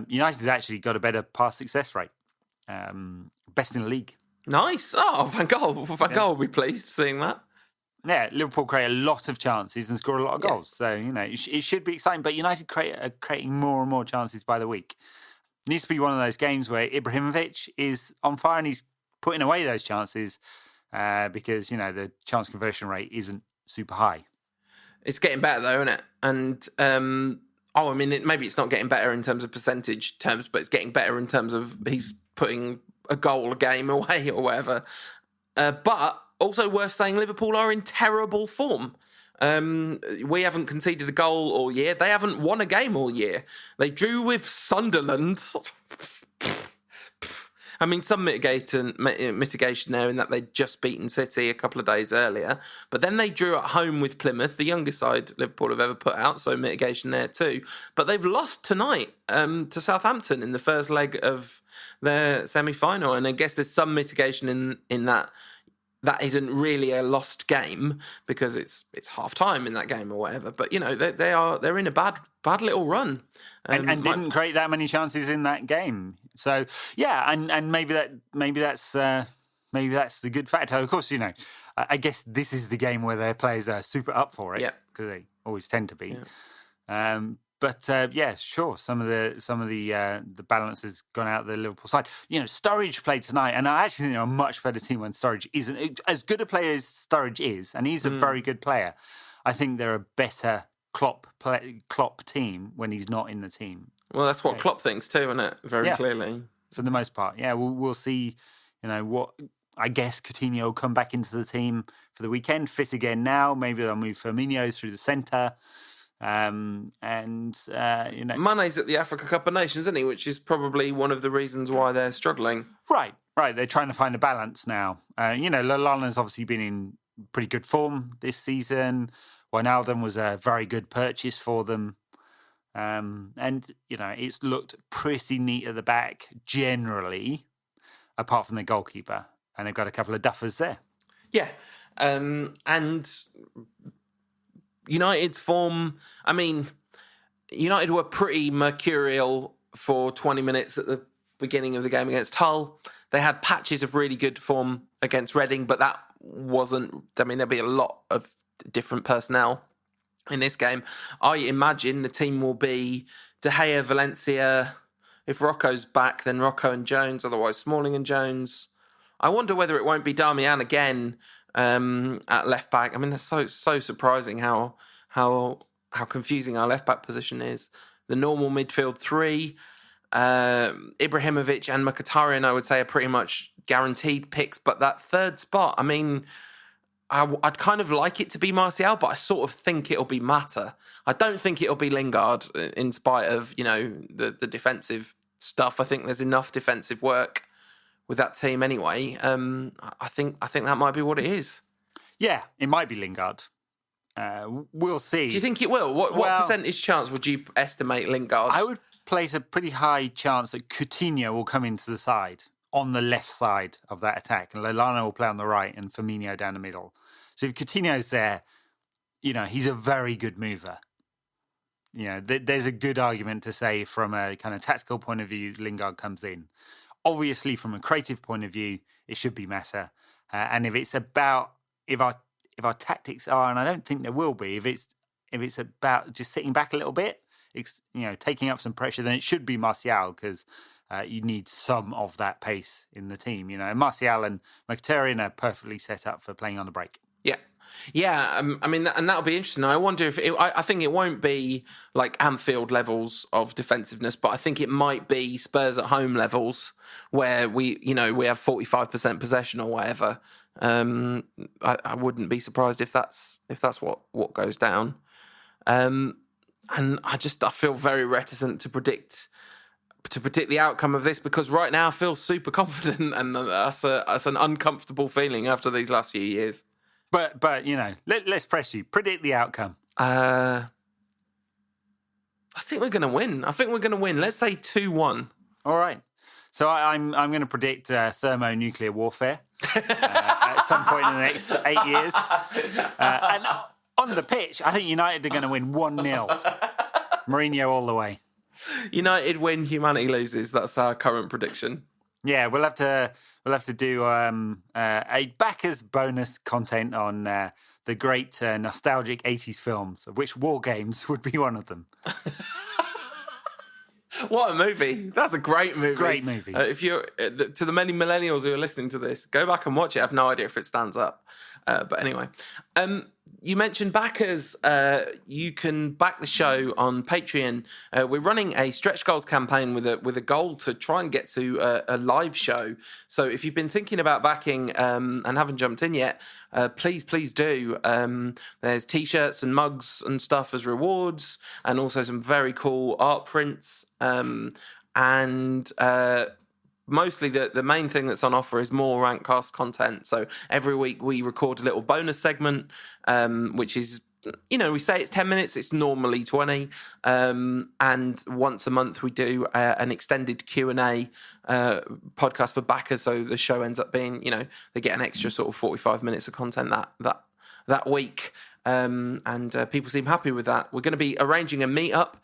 United's actually got a better pass success rate. Best in the league. Nice. Oh, Van Gaal will be pleased seeing that. Yeah, Liverpool create a lot of chances and score a lot of goals. So, it should be exciting. But United are creating more and more chances by the week. It needs to be one of those games where Ibrahimovic is on fire and he's putting away those chances because, the chance conversion rate isn't super high. It's getting better though, isn't it? And maybe it's not getting better in terms of percentage terms, but it's getting better in terms of he's putting a goal a game away or whatever. But also worth saying, Liverpool are in terrible form. We haven't conceded a goal all year. They haven't won a game all year. They drew with Sunderland. I mean, some mitigation there in that they'd just beaten City a couple of days earlier. But then they drew at home with Plymouth, the youngest side Liverpool have ever put out, so mitigation there too. But they've lost tonight to Southampton in the first leg of their semi-final. And I guess there's some mitigation in that. That isn't really a lost game because it's half-time in that game or whatever. But, they're in a bad little run. And didn't create that many chances in that game. So, yeah, and maybe that's the good factor. Of course, I guess this is the game where their players are super up for it because they always tend to be. Yeah. But sure. Some of the balance has gone out the Liverpool side. Sturridge played tonight, and I actually think they're a much better team when Sturridge isn't as good a player as Sturridge is, and he's a very good player. I think they're a better Klopp team when he's not in the team. Well, that's what Klopp thinks too, isn't it? Very clearly. For the most part, yeah. We'll see, what... I guess Coutinho will come back into the team for the weekend, fit again now. Maybe they'll move Firmino through the centre. Mane's at the Africa Cup of Nations, isn't he? Which is probably one of the reasons why they're struggling. Right. They're trying to find a balance now. Lallana's obviously been in pretty good form this season. Wijnaldum was a very good purchase for them. It's looked pretty neat at the back generally, apart from the goalkeeper. And they've got a couple of duffers there. Yeah. And United's form, United were pretty mercurial for 20 minutes at the beginning of the game against Hull. They had patches of really good form against Reading, but that wasn't... there'll be a lot of different personnel in this game. I imagine the team will be De Gea, Valencia. If Rocco's back, then Rocco and Jones, otherwise Smalling and Jones. I wonder whether it won't be Darmian again at left back. That's so surprising how confusing our left back position is. The normal midfield three, Ibrahimovic and Mkhitaryan, I would say, are pretty much guaranteed picks. But that third spot, I'd kind of like it to be Martial, but I sort of think it'll be Mata. I don't think it'll be Lingard, in spite of the defensive stuff. I think there's enough defensive work with that team anyway. I think that might be what it is. Yeah, it might be Lingard. We'll see. Do you think it will? What percentage chance would you estimate Lingard? I would place a pretty high chance that Coutinho will come into the side, on the left side of that attack, and Lallana will play on the right and Firmino down the middle. So if Coutinho's there, he's a very good mover. There's a good argument to say from a kind of tactical point of view, Lingard comes in. Obviously, from a creative point of view, it should be Mata. And if our tactics are, and I don't think there will be, if it's about just sitting back a little bit, taking up some pressure, then it should be Martial, because you need some of that pace in the team. Martial and Mkhitaryan are perfectly set up for playing on the break. Yeah, and that'll be interesting. I wonder if I think it won't be like Anfield levels of defensiveness, but I think it might be Spurs at home levels where we have 45% possession or whatever. I wouldn't be surprised if that's what goes down. And I feel very reticent to predict the outcome of this, because right now I feel super confident, and that's an uncomfortable feeling after these last few years. But let's press you. Predict the outcome. I think we're going to win. Let's say 2-1. All right. So I'm going to predict thermonuclear warfare at some point in the next 8 years. And on the pitch, I think United are going to win 1-0. Mourinho all the way. United win, humanity loses. That's our current prediction. Yeah, we'll have to do a backers bonus content on the great nostalgic 80s films, of which War Games would be one of them. What a movie. That's a great movie. Great movie. If you're to the many millennials who are listening to this, go back and watch it. I have no idea if it stands up. But anyway, you mentioned backers. You can back the show on Patreon. We're running a stretch goals campaign with a goal to try and get to a live show. So if you've been thinking about backing and haven't jumped in yet, please do. There's t-shirts and mugs and stuff as rewards, and also some very cool art prints. Mostly the main thing that's on offer is more Rantcast content. So every week we record a little bonus segment, which is, we say it's 10 minutes, it's normally 20. And once a month we do an extended Q&A podcast for backers. So the show ends up being, they get an extra sort of 45 minutes of content that week. And people seem happy with that. We're going to be arranging a meetup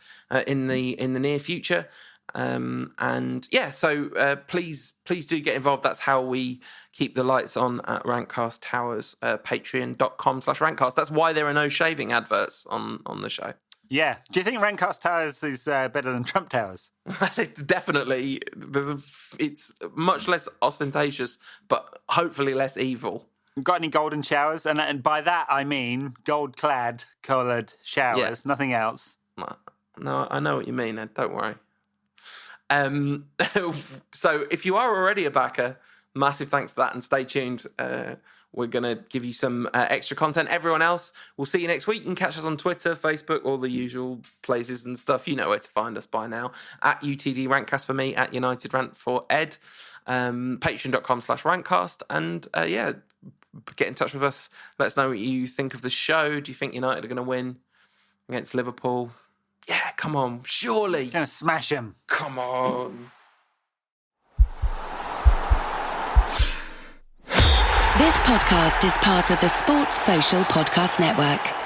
in the near future. So please do get involved. That's how we keep the lights on at Rantcast Towers, patreon.com/Rantcast. That's why there are no shaving adverts on the show. Yeah. Do you think Rantcast Towers is better than Trump Towers? It's definitely, it's much less ostentatious, but hopefully less evil. Got any golden showers? And by that I mean gold-clad, coloured showers, nothing else. No, I know what you mean, Ed. Don't worry. So if you are already a backer, massive thanks for that, and stay tuned. We're going to give you some extra content. Everyone else, we'll see you next week. You can catch us on Twitter, Facebook, all the usual places and stuff. You know where to find us by now. At UTD Rantcast for me, at United Rant for Ed. Patreon.com/Rantcast. And get in touch with us. Let us know what you think of the show. Do you think United are going to win against Liverpool? Yeah, come on. Surely. Going to smash them. Come on. This podcast is part of the Sports Social Podcast Network.